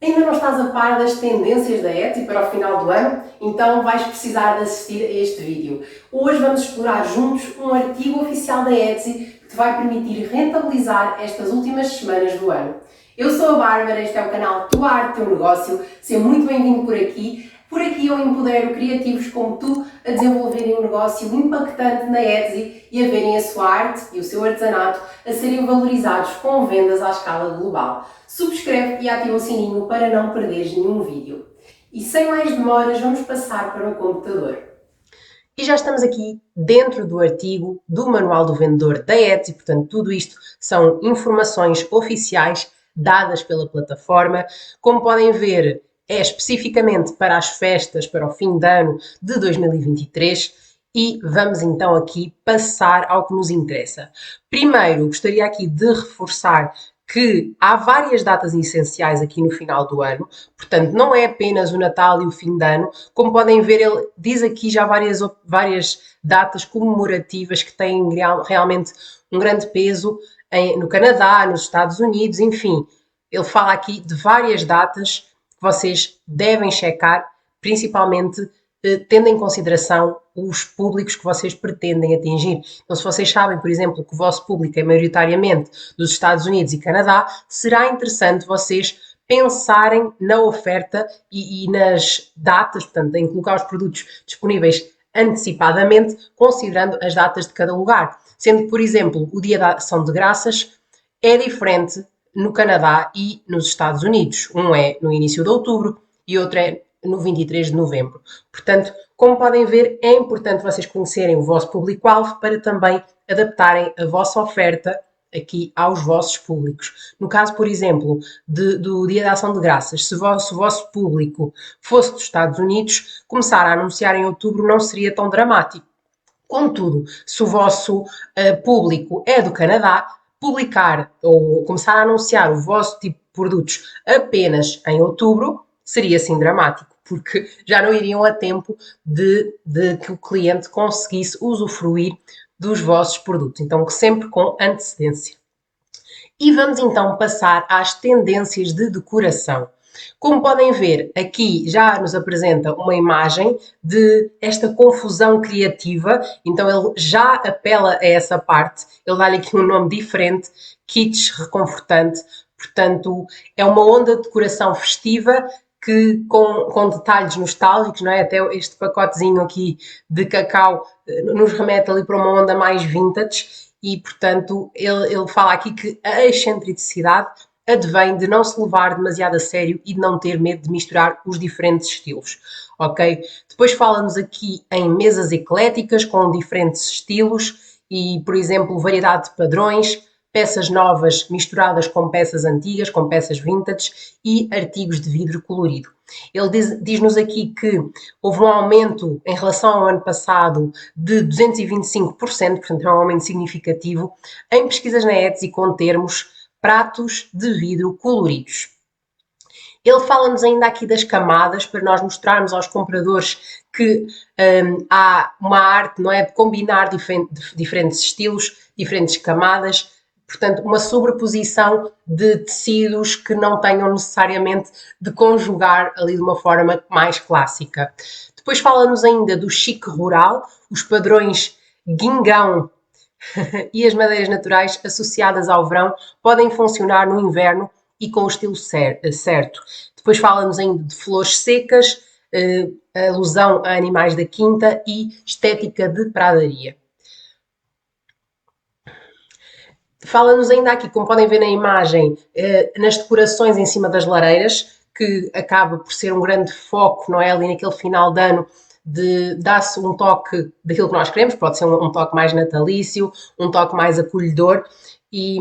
Ainda não estás a par das tendências da Etsy para o final do ano? Então vais precisar de assistir a este vídeo. Hoje vamos explorar juntos um artigo oficial da Etsy que te vai permitir rentabilizar estas últimas semanas do ano. Eu sou a Bárbara, este é o canal Tua Arte Teu Negócio. Seja muito bem-vindo por aqui. Por aqui eu empodero criativos como tu a desenvolverem um negócio impactante na Etsy e a verem a sua arte e o seu artesanato a serem valorizados com vendas à escala global. Subscreve e ativa o sininho para não perderes nenhum vídeo. E sem mais demoras, vamos passar para o computador. E já estamos aqui dentro do artigo do Manual do Vendedor da Etsy, portanto, tudo isto são informações oficiais dadas pela plataforma. Como podem ver, é especificamente para as festas, para o fim de ano de 2023. E vamos então aqui passar ao que nos interessa. Primeiro, gostaria aqui de reforçar que há várias datas essenciais aqui no final do ano, portanto, não é apenas o Natal e o fim de ano. Como podem ver, ele diz aqui já várias datas comemorativas que têm realmente um grande peso no Canadá, nos Estados Unidos, enfim. Ele fala aqui de várias datas que vocês devem checar, principalmente tendo em consideração os públicos que vocês pretendem atingir. Então, se vocês sabem, por exemplo, que o vosso público é maioritariamente dos Estados Unidos e Canadá, será interessante vocês pensarem na oferta e nas datas, portanto, em colocar os produtos disponíveis antecipadamente, considerando as datas de cada lugar. Sendo que, por exemplo, o Dia da Ação de Graças é diferente no Canadá e nos Estados Unidos. Um é no início de outubro e outro é no 23 de novembro. Portanto, como podem ver, é importante vocês conhecerem o vosso público-alvo para também adaptarem a vossa oferta aqui aos vossos públicos. No caso, por exemplo, do Dia da Ação de Graças, se o vosso público fosse dos Estados Unidos, começar a anunciar em outubro não seria tão dramático. Contudo, se o vosso público é do Canadá, publicar ou começar a anunciar o vosso tipo de produtos apenas em outubro seria assim dramático, porque já não iriam a tempo de que o cliente conseguisse usufruir dos vossos produtos. Então, sempre com antecedência. E vamos então passar às tendências de decoração. Como podem ver, aqui já nos apresenta uma imagem de esta confusão criativa, então ele já apela a essa parte, ele dá-lhe aqui um nome diferente, kitsch reconfortante, portanto é uma onda de decoração festiva que com detalhes nostálgicos, não é? Até este pacotezinho aqui de cacau nos remete ali para uma onda mais vintage e, portanto, ele fala aqui que a excentricidade advém de não se levar demasiado a sério e de não ter medo de misturar os diferentes estilos, ok? Depois fala-nos aqui em mesas ecléticas com diferentes estilos e, por exemplo, variedade de padrões, peças novas misturadas com peças antigas, com peças vintage e artigos de vidro colorido. Ele diz-nos aqui que houve um aumento em relação ao ano passado de 225%, portanto é um aumento significativo, em pesquisas na Etsy com termos pratos de vidro coloridos. Ele fala-nos ainda aqui das camadas, para nós mostrarmos aos compradores que há uma arte, não é, de combinar diferentes estilos, diferentes camadas, portanto, uma sobreposição de tecidos que não tenham necessariamente de conjugar ali de uma forma mais clássica. Depois fala-nos ainda do chique rural, os padrões guingão e as madeiras naturais associadas ao verão podem funcionar no inverno e com o estilo certo. Depois fala-nos ainda de flores secas, alusão a animais da quinta e estética de pradaria. Fala-nos ainda aqui, como podem ver na imagem, nas decorações em cima das lareiras, que acaba por ser um grande foco, não é? Ali naquele final de ano, de dar-se um toque daquilo que nós queremos, pode ser um toque mais natalício, um toque mais acolhedor, e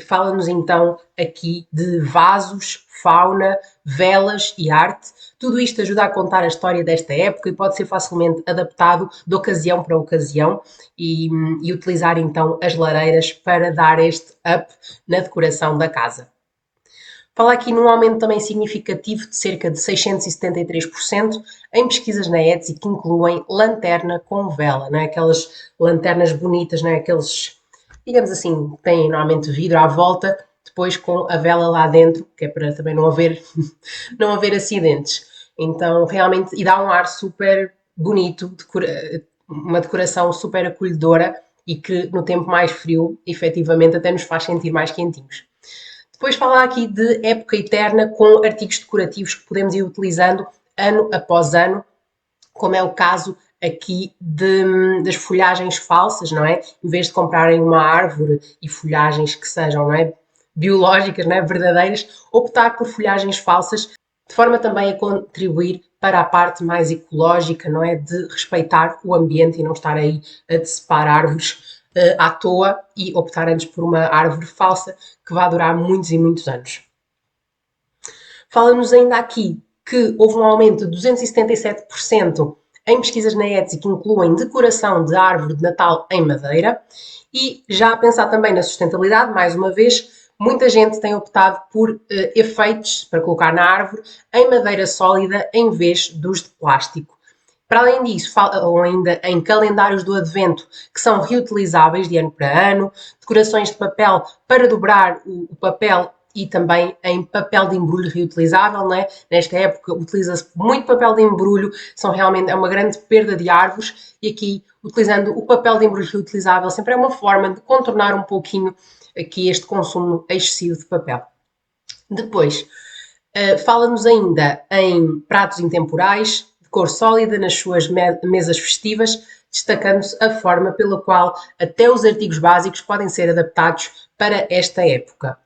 fala-nos então aqui de vasos, fauna, velas e arte. Tudo isto ajuda a contar a história desta época e pode ser facilmente adaptado de ocasião para ocasião e utilizar então as lareiras para dar este up na decoração da casa. Fala aqui num aumento também significativo de cerca de 673% em pesquisas na Etsy que incluem lanterna com vela, não é? Aquelas lanternas bonitas, não é? Aqueles, digamos assim, têm normalmente vidro à volta depois com a vela lá dentro, que é para também não haver, não haver acidentes. Então, realmente, e dá um ar super bonito, uma decoração super acolhedora e que no tempo mais frio, efetivamente, até nos faz sentir mais quentinhos. Depois falar aqui de época eterna com artigos decorativos que podemos ir utilizando ano após ano, como é o caso aqui das folhagens falsas, não é? Em vez de comprarem uma árvore e folhagens que sejam, não é, biológicas, não é, verdadeiras, optar por folhagens falsas, de forma também a contribuir para a parte mais ecológica, não é, de respeitar o ambiente e não estar aí a decepar árvores à toa e optar antes por uma árvore falsa que vai durar muitos e muitos anos. Fala-nos ainda aqui que houve um aumento de 277% em pesquisas na Etsy que incluem decoração de árvore de Natal em madeira e já a pensar também na sustentabilidade, mais uma vez, muita gente tem optado por efeitos para colocar na árvore em madeira sólida em vez dos de plástico. Para além disso, falam ainda em calendários do advento que são reutilizáveis de ano para ano, decorações de papel para dobrar o papel e também em papel de embrulho reutilizável, não é? Nesta época utiliza-se muito papel de embrulho, é uma grande perda de árvores e aqui, utilizando o papel de embrulho reutilizável, sempre é uma forma de contornar um pouquinho aqui este consumo excessivo de papel. Depois, fala-nos ainda em pratos intemporais, de cor sólida nas suas mesas festivas, destacando-se a forma pela qual até os artigos básicos podem ser adaptados para esta época.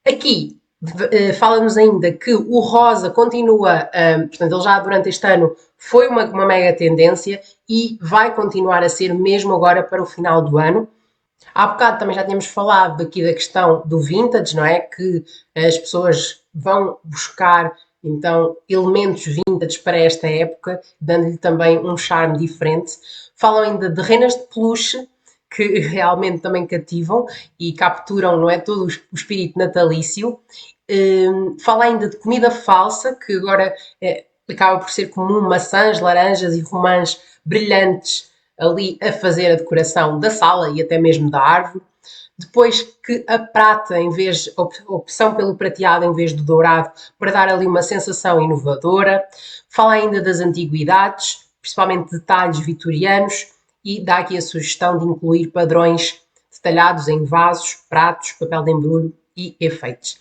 Aqui fala-nos ainda que o rosa continua, portanto, ele já durante este ano foi uma mega tendência e vai continuar a ser mesmo agora para o final do ano. Há bocado também já tínhamos falado aqui da questão do vintage, não é? Que as pessoas vão buscar então elementos vintage para esta época, dando-lhe também um charme diferente. Falam ainda de renas de peluche, que realmente também cativam e capturam, não é, todo o espírito natalício. Fala ainda de comida falsa, que agora acaba por ser comum, maçãs, laranjas e romãs brilhantes ali a fazer a decoração da sala e até mesmo da árvore. Depois que a prata, em vez, opção pelo prateado em vez do dourado, para dar ali uma sensação inovadora. Fala ainda das antiguidades, principalmente detalhes vitorianos, e dá aqui a sugestão de incluir padrões detalhados em vasos, pratos, papel de embrulho e efeitos.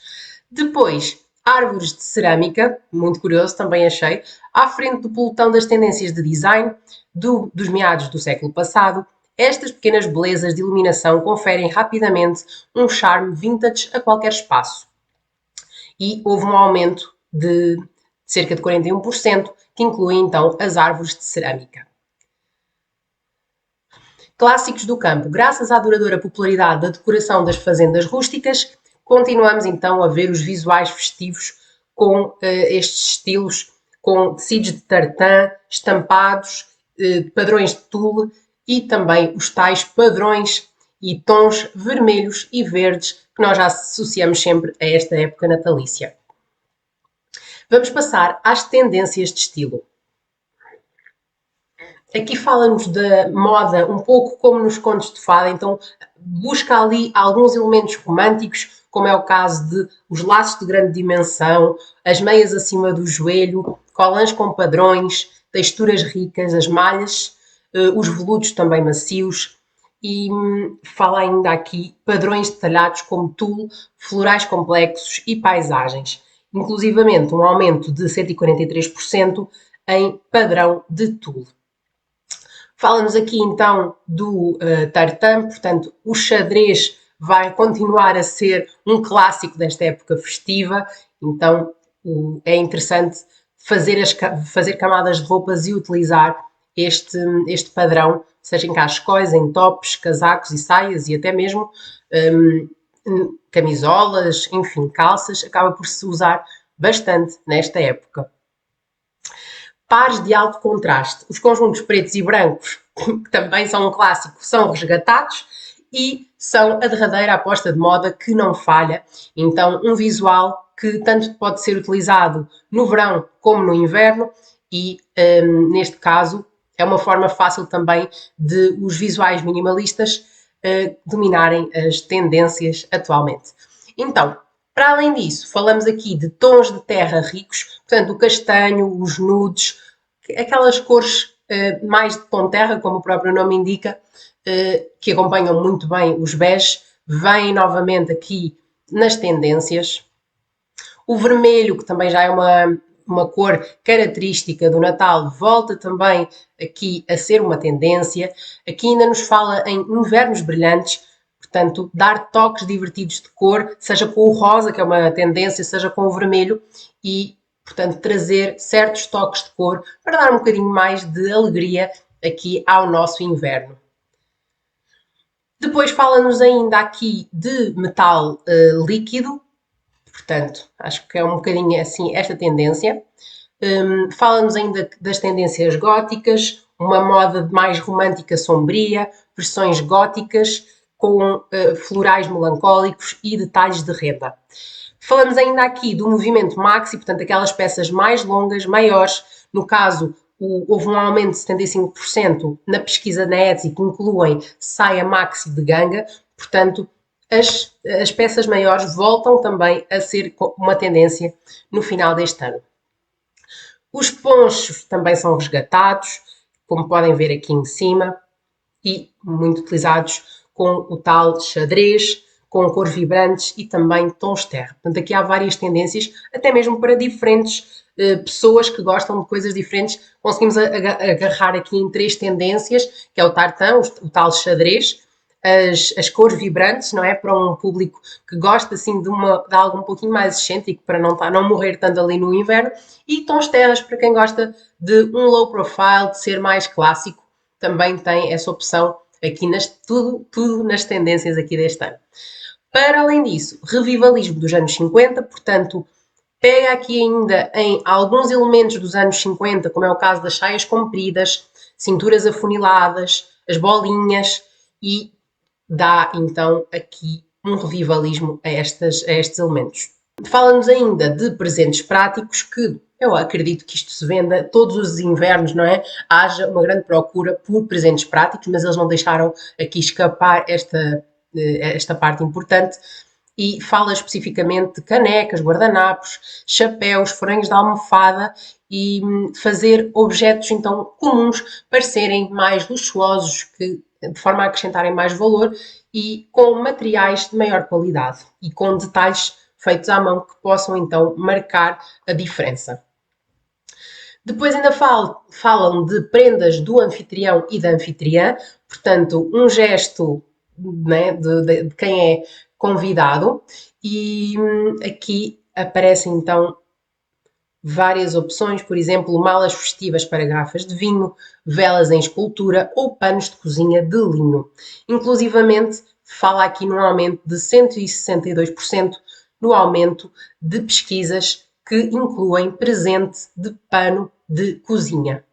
Depois, árvores de cerâmica, muito curioso, também achei, à frente do pelotão das tendências de design dos meados do século passado. Estas pequenas belezas de iluminação conferem rapidamente um charme vintage a qualquer espaço. E houve um aumento de cerca de 41%, que inclui então as árvores de cerâmica. Clássicos do campo. Graças à duradoura popularidade da decoração das fazendas rústicas, continuamos então a ver os visuais festivos com estes estilos, com tecidos de tartan, estampados, padrões de tule e também os tais padrões e tons vermelhos e verdes que nós já associamos sempre a esta época natalícia. Vamos passar às tendências de estilo. Aqui fala-nos da moda um pouco como nos contos de fada, então busca ali alguns elementos românticos, como é o caso de os laços de grande dimensão, as meias acima do joelho, colãs com padrões, texturas ricas, as malhas, os veludos também macios e fala ainda aqui padrões detalhados como tule, florais complexos e paisagens, inclusivamente um aumento de 143% em padrão de tule. Fala-nos aqui então do tartan, portanto, o xadrez vai continuar a ser um clássico desta época festiva, então é interessante fazer camadas de roupas e utilizar este padrão, seja em cachecóis, em tops, casacos e saias e até mesmo camisolas, enfim, calças, acaba por se usar bastante nesta época. Pares de alto contraste. Os conjuntos pretos e brancos, que também são um clássico, são resgatados e são a derradeira aposta de moda que não falha. Então, um visual que tanto pode ser utilizado no verão como no inverno e, neste caso, é uma forma fácil também de os visuais minimalistas dominarem as tendências atualmente. Então, para além disso, falamos aqui de tons de terra ricos, portanto, o castanho, os nudes, aquelas cores mais de tom terra, como o próprio nome indica, que acompanham muito bem os bege, vêm novamente aqui nas tendências. O vermelho, que também já é uma cor característica do Natal, volta também aqui a ser uma tendência. Aqui ainda nos fala em invernos brilhantes, portanto, dar toques divertidos de cor, seja com o rosa, que é uma tendência, seja com o vermelho, e, portanto, trazer certos toques de cor para dar um bocadinho mais de alegria aqui ao nosso inverno. Depois fala-nos ainda aqui de metal líquido, portanto, acho que é um bocadinho assim esta tendência. Fala-nos ainda das tendências góticas, uma moda mais romântica sombria, versões góticas com florais melancólicos e detalhes de renda. Falamos ainda aqui do movimento maxi, portanto, aquelas peças mais longas, maiores. No caso, houve um aumento de 75% na pesquisa na Etsy que incluem saia maxi de ganga, portanto, as peças maiores voltam também a ser uma tendência no final deste ano. Os ponchos também são resgatados, como podem ver aqui em cima, e muito utilizados com o tal xadrez, com cores vibrantes e também tons terra. Portanto, aqui há várias tendências, até mesmo para diferentes pessoas que gostam de coisas diferentes. Conseguimos agarrar aqui em 3 tendências, que é o tartan, o tal xadrez, as cores vibrantes, não é? Para um público que gosta assim de algo um pouquinho mais excêntrico, para não morrer tanto ali no inverno, e tons terras para quem gosta de um low profile, de ser mais clássico, também tem essa opção aqui tudo nas tendências aqui deste ano. Para além disso, revivalismo dos anos 50, portanto, pega aqui ainda em alguns elementos dos anos 50, como é o caso das saias compridas, cinturas afuniladas, as bolinhas, e dá então aqui um revivalismo a estes elementos. Fala-nos ainda de presentes práticos, que eu acredito que isto se venda todos os invernos, não é? Haja uma grande procura por presentes práticos, mas eles não deixaram aqui escapar esta parte importante, e fala especificamente de canecas, guardanapos, chapéus, franhos de almofada, e fazer objetos então comuns parecerem mais luxuosos, de forma a acrescentarem mais valor, e com materiais de maior qualidade e com detalhes feitos à mão que possam então marcar a diferença. Depois ainda falam de prendas do anfitrião e da anfitriã, portanto, um gesto, né, de quem é convidado, e aqui aparecem então várias opções, por exemplo, malas festivas para garrafas de vinho, velas em escultura ou panos de cozinha de linho. Inclusivamente, fala aqui num aumento de 162% no aumento de pesquisas que incluem presente de pano de cozinha.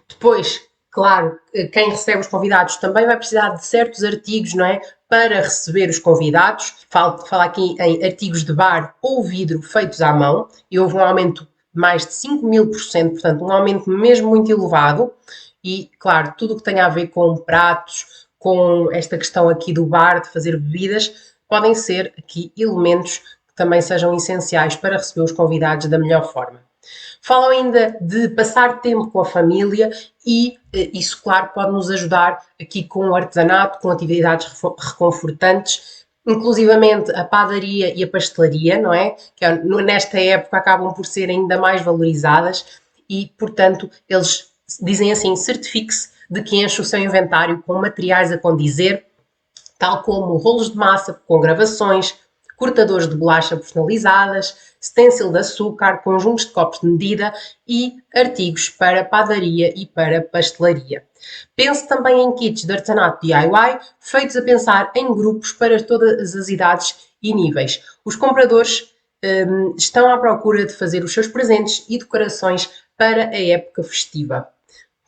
Depois, claro, quem recebe os convidados também vai precisar de certos artigos, não é? Para receber os convidados. Fala aqui em artigos de bar ou vidro feitos à mão, e houve um aumento de mais de 5.000%, portanto, um aumento mesmo muito elevado. E, claro, tudo o que tem a ver com pratos, com esta questão aqui do bar, de fazer bebidas, podem ser aqui elementos que também sejam essenciais para receber os convidados da melhor forma. Falam ainda de passar tempo com a família, e isso, claro, pode nos ajudar aqui com o artesanato, com atividades reconfortantes, inclusivamente a padaria e a pastelaria, não é? Que nesta época acabam por ser ainda mais valorizadas, e, portanto, eles dizem assim: certifique-se de que enche o seu inventário com materiais a condizer, tal como rolos de massa com gravações, cortadores de bolacha personalizadas, stencil de açúcar, conjuntos de copos de medida e artigos para padaria e para pastelaria. Pense também em kits de artesanato DIY, feitos a pensar em grupos para todas as idades e níveis. Os compradores estão à procura de fazer os seus presentes e decorações para a época festiva.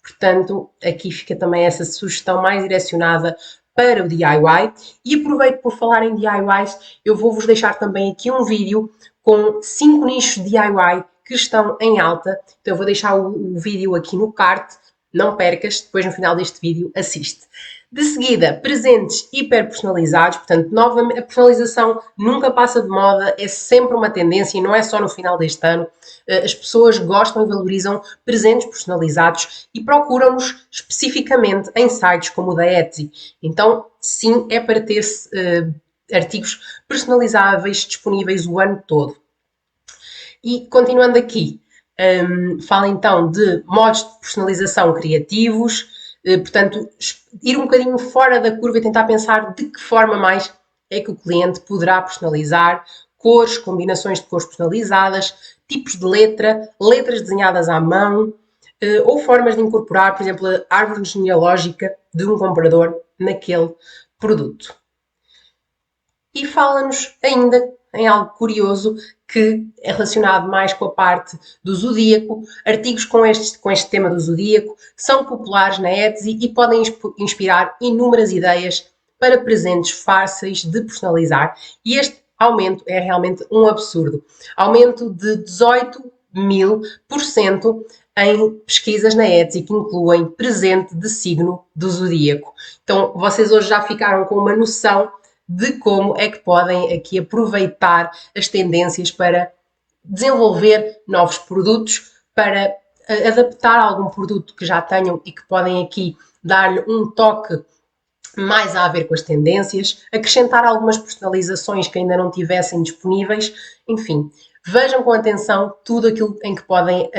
Portanto, aqui fica também essa sugestão mais direcionada para o DIY. E aproveito por falar em DIYs, eu vou-vos deixar também aqui um vídeo com 5 nichos DIY que estão em alta. Então eu vou deixar o vídeo aqui no card, não percas, depois no final deste vídeo assiste. De seguida, presentes hiper personalizados, portanto, novamente, a personalização nunca passa de moda, é sempre uma tendência e não é só no final deste ano. As pessoas gostam e valorizam presentes personalizados e procuram-nos especificamente em sites como o da Etsy. Então, sim, é para ter artigos personalizáveis disponíveis o ano todo. E continuando aqui, fala então de modos de personalização criativos, portanto, ir um bocadinho fora da curva e tentar pensar de que forma mais é que o cliente poderá personalizar, cores, combinações de cores personalizadas, tipos de letra, letras desenhadas à mão, ou formas de incorporar, por exemplo, a árvore genealógica de um comprador naquele produto. E fala-nos ainda em algo curioso que é relacionado mais com a parte do zodíaco. Artigos com este tema do zodíaco são populares na Etsy e podem inspirar inúmeras ideias para presentes fáceis de personalizar. E este aumento é realmente um absurdo. Aumento de 18.000% em pesquisas na Etsy que incluem presente de signo do zodíaco. Então, vocês hoje já ficaram com uma noção de como é que podem aqui aproveitar as tendências para desenvolver novos produtos, para adaptar algum produto que já tenham e que podem aqui dar-lhe um toque mais a ver com as tendências, acrescentar algumas personalizações que ainda não tivessem disponíveis, enfim, vejam com atenção tudo aquilo em que podem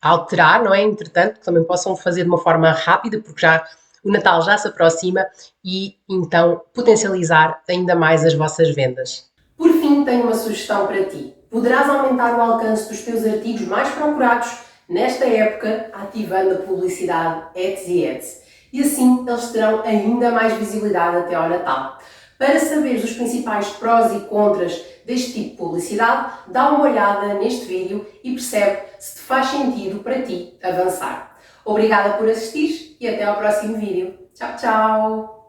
alterar, não é? Entretanto, que também possam fazer de uma forma rápida, porque já o Natal já se aproxima e então potencializar ainda mais as vossas vendas. Por fim, tenho uma sugestão para ti. Poderás aumentar o alcance dos teus artigos mais procurados nesta época ativando a publicidade Etsy Ads. E assim eles terão ainda mais visibilidade até ao Natal. Para saberes os principais prós e contras deste tipo de publicidade, dá uma olhada neste vídeo e percebe se te faz sentido para ti avançar. Obrigada por assistir e até ao próximo vídeo. Tchau, tchau!